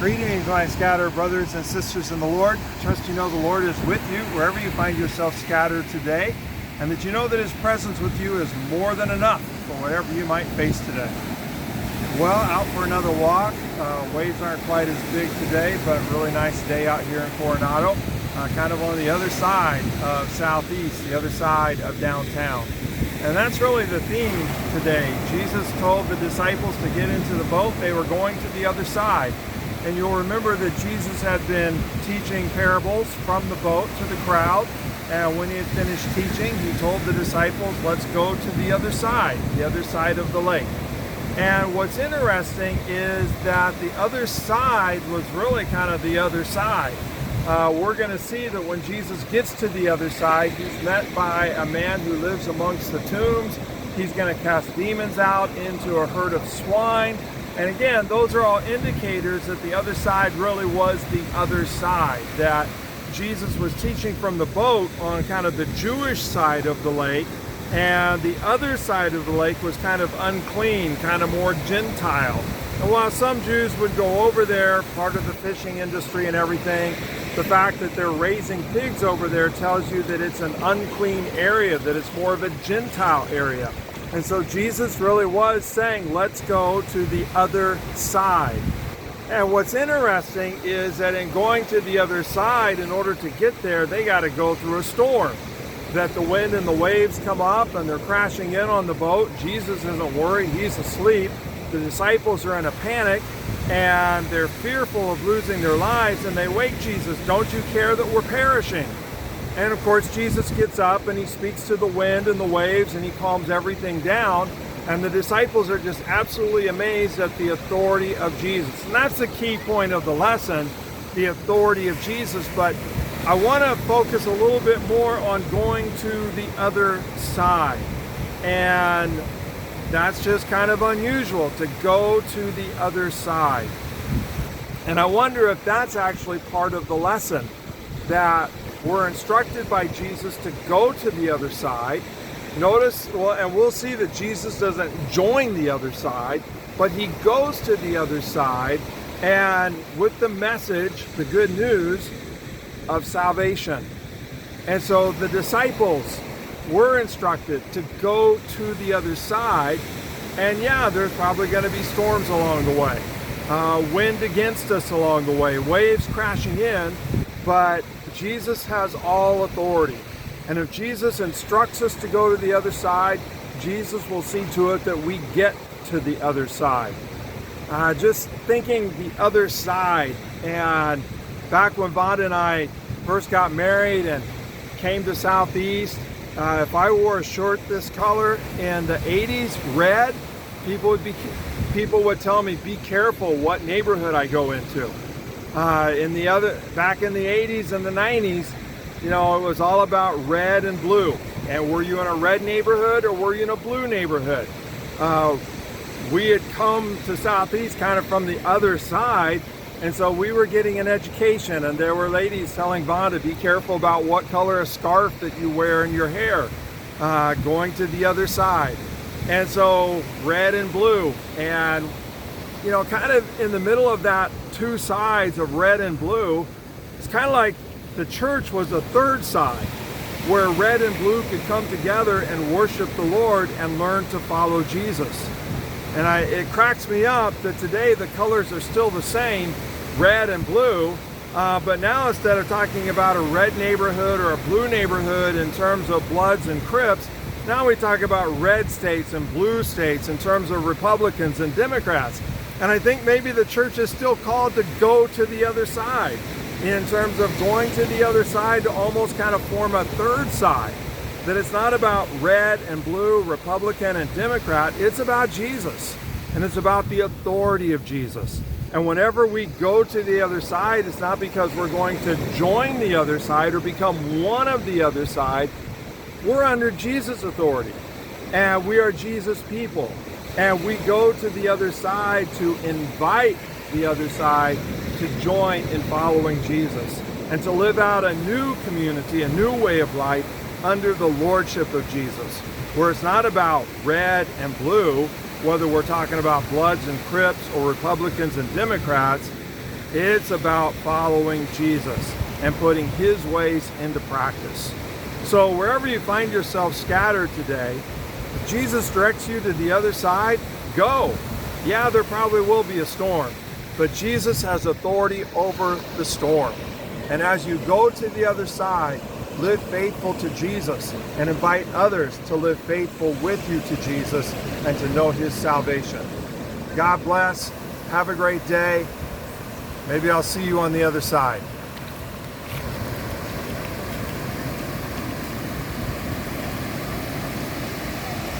Greetings, my scattered brothers and sisters in the Lord. Trust you know the Lord is with you wherever you find yourself scattered today, and that you know that His presence with you is more than enough for whatever you might face today. Well, out for another walk. Waves aren't quite as big today, but really nice day out here in Coronado. Kind of on the other side of Southeast, the other side of downtown. And that's really the theme today. Jesus told the disciples to get into the boat. They were going to the other side. And you'll remember that Jesus had been teaching parables from the boat to the crowd. And when he had finished teaching, he told the disciples, let's go to the other side of the lake. And what's interesting is that the other side was really kind of the other side. We're going to see that when Jesus gets to the other side, he's met by a man who lives amongst the tombs. He's going to cast demons out into a herd of swine. And again, those are all indicators that the other side really was the other side, that Jesus was teaching from the boat on kind of the Jewish side of the lake, and the other side of the lake was kind of unclean, kind of more Gentile. And while some Jews would go over there, part of the fishing industry and everything, the fact that they're raising pigs over there tells you that it's an unclean area, that it's more of a Gentile area. And so Jesus really was saying, let's go to the other side. And what's interesting is that in going to the other side, in order to get there, they got to go through a storm. That the wind and the waves come up and they're crashing in on the boat. Jesus isn't worried, he's asleep. The disciples are in a panic and they're fearful of losing their lives, and they wake Jesus, don't you care that we're perishing? And of course, Jesus gets up and he speaks to the wind and the waves and he calms everything down. And the disciples are just absolutely amazed at the authority of Jesus. And that's the key point of the lesson, the authority of Jesus. But I want to focus a little bit more on going to the other side. And that's just kind of unusual, to go to the other side. And I wonder if that's actually part of the lesson, that we're instructed by Jesus to go to the other side. Notice, and we'll see that Jesus doesn't join the other side, but he goes to the other side, and with the message, the good news of salvation. And so the disciples were instructed to go to the other side. And yeah, there's probably going to be storms along the way, wind against us along the way, waves crashing in, but Jesus has all authority. And if Jesus instructs us to go to the other side, Jesus will see to it that we get to the other side. Just thinking the other side, and back when Vonda and I first got married and came to Southeast, if I wore a shirt this color in the 80s, red, people would tell me, be careful what neighborhood I go into. Back in the 80s and the 90s, you know, it was all about red and blue. And were you in a red neighborhood or were you in a blue neighborhood? We had come to Southeast kind of from the other side, and so we were getting an education, and there were ladies telling Vonda, be careful about what color of scarf that you wear in your hair, going to the other side. And so red and blue, and you know, kind of in the middle of that two sides of red and blue, it's kind of like the church was a third side where red and blue could come together and worship the Lord and learn to follow Jesus. And it cracks me up that today the colors are still the same, red and blue, but now instead of talking about a red neighborhood or a blue neighborhood in terms of Bloods and Crips, now we talk about red states and blue states in terms of Republicans and Democrats. And I think maybe the church is still called to go to the other side, in terms of going to the other side to almost kind of form a third side. That it's not about red and blue, Republican and Democrat, it's about Jesus. And it's about the authority of Jesus. And whenever we go to the other side, it's not because we're going to join the other side or become one of the other side. We're under Jesus' authority. And we are Jesus' people. And we go to the other side to invite the other side to join in following Jesus and to live out a new community, a new way of life under the lordship of Jesus, where it's not about red and blue, whether we're talking about Bloods and Crips or Republicans and Democrats, It's about following Jesus and putting his ways into practice. So wherever you find yourself scattered today, if Jesus directs you to the other side, go. Yeah, there probably will be a storm, but Jesus has authority over the storm. And as you go to the other side, live faithful to Jesus and invite others to live faithful with you to Jesus and to know his salvation. God bless. Have a great day. Maybe I'll see you on the other side.